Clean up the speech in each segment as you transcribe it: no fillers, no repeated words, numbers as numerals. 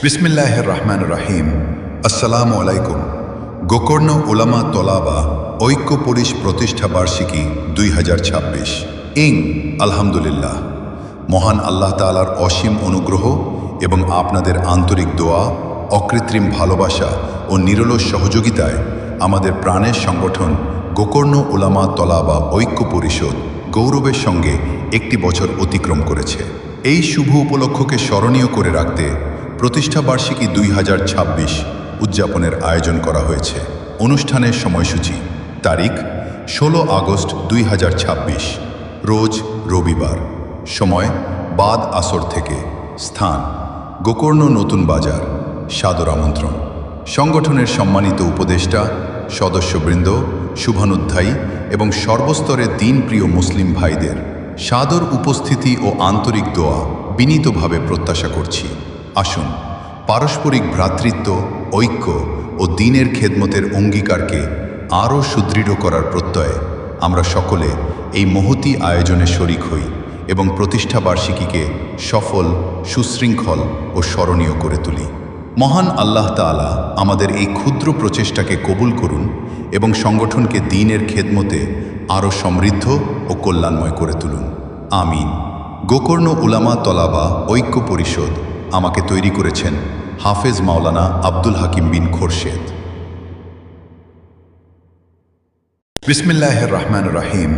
বিসমিল্লাহির রহমানির রহিম। আসসালামু আলাইকুম। গোকর্ণ উলামা তলাবা ঐক্য পরিষ প্রতিষ্ঠা বার্ষিকী 2026 আলহামদুলিল্লাহ। মহান আল্লাহ তাআলার অসীম অনুগ্রহ এবং আপনাদের আন্তরিক দোয়া, অকৃত্রিম ভালোবাসা ও নিরলস সহযোগিতায় আমাদের প্রাণের সংগঠন গোকর্ণ উলামা তলাবা ঐক্য পরিষদ গৌরবের সঙ্গে একটি বছর অতিক্রম করেছে। এই শুভ উপলক্ষকে স্মরণীয় করে রাখতে প্রতিষ্ঠা বার্ষিকী 2026 উদযাপনের আয়োজন করা হয়েছে। অনুষ্ঠানের সময়সূচি: তারিখ 16 আগস্ট 2026, রোজ রবিবার, সময় বাদ আসর থেকে, স্থান গোকর্ণ নতুন বাজার। সাদর আমন্ত্রণ সংগঠনের সম্মানিত উপদেষ্টা, সদস্যবৃন্দ, শুভানুধ্যায়ী এবং সর্বস্তরের দ্বীনপ্রিয় মুসলিম ভাইদের সাদর উপস্থিতি ও আন্তরিক দোয়া বিনীতভাবে প্রত্যাশা করছি। আসুন পারস্পরিক ভ্রাতৃত্ব, ঐক্য ও দ্বীনের খেদমতের অঙ্গীকারকে আরও সুদৃঢ় করার প্রত্যয়ে আমরা সকলে এই মহতী আয়োজনে শরিক হই এবং প্রতিষ্ঠা বার্ষিকীকে সফল, সুশৃঙ্খল ও স্মরণীয় করে তুলি। মহান আল্লাহ তাআলা আমাদের এই ক্ষুদ্র প্রচেষ্টাকে কবুল করুন এবং সংগঠনকে দ্বীনের খেদমতে আরও সমৃদ্ধ ও কল্যাণময় করে তুলুন। আমিন। গোকর্ণ উলামা তলাবা ঐক্য পরিষদ আমাকে তৈরি করেছেন হাফেজ মাওলানা আব্দুল হাকিম বিন খোরশেদ। বিসমিল্লাহির রহমানির রহিম।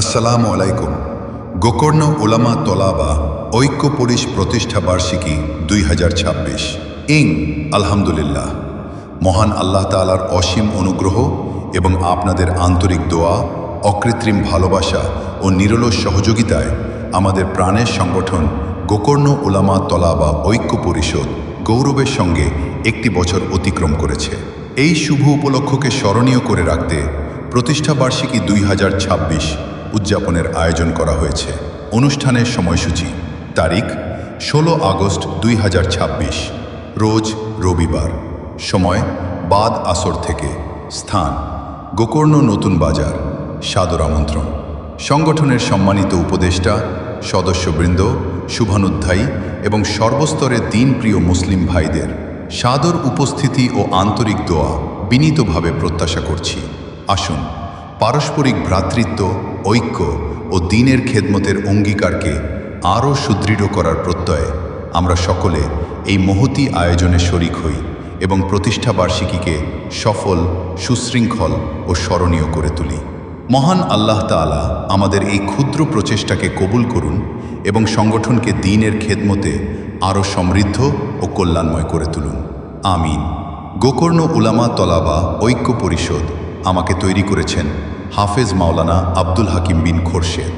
আসসালামু আলাইকুম। গোকর্ণ উলামা তলাবা ঐক্য পরিষ প্রতিষ্ঠা বার্ষিকী 2026 আলহামদুলিল্লাহ। মহান আল্লাহ তাআলার অসীম অনুগ্রহ এবং আপনাদের আন্তরিক দোয়া, অকৃত্রিম ভালোবাসা ও নিরলস সহযোগিতায় আমাদের প্রাণের সংগঠন গোকর্ণ উলামা তলাবা ঐক্য পরিষদ গৌরবের সঙ্গে একটি বছর অতিক্রম করেছে। এই শুভ উপলক্ষকে স্মরণীয় করে রাখতে প্রতিষ্ঠা বার্ষিকী 2026 উদযাপনের আয়োজন করা হয়েছে। অনুষ্ঠানের সময়সূচি: তারিখ 16 আগস্ট 2026, রোজ রবিবার, সময় বাদ আসর থেকে, স্থান গোকর্ণ নতুন বাজার। সাদর আমন্ত্রণ সংগঠনের সম্মানিত উপদেষ্টা, সদস্যবৃন্দ, শুভানুধ্যায়ী এবং সর্বস্তরের দ্বীনপ্রিয় মুসলিম ভাইদের সাদর উপস্থিতি ও আন্তরিক দোয়া বিনীতভাবে প্রত্যাশা করছি। আসুন পারস্পরিক ভ্রাতৃত্ব, ঐক্য ও দ্বীনের খেদমতের অঙ্গীকারকে আরও সুদৃঢ় করার প্রত্যয়ে আমরা সকলে এই মহতী আয়োজনে শরিক হই এবং প্রতিষ্ঠা বার্ষিকীকে সফল, সুশৃঙ্খল ও স্মরণীয় করে তুলি। মহান আল্লাহ তাআলা আমাদের এই ক্ষুদ্র প্রচেষ্টাকে কবুল করুন এবং সংগঠনকে দ্বীনের খেদমতে আরও সমৃদ্ধ ও কল্যাণময় করে তুলুন। আমিন। গোকর্ণ উলামা তলাবা ঐক্য পরিষদ আমাকে তৈরি করেছেন হাফেজ মাওলানা আব্দুল হাকিম বিন খোরশেদ।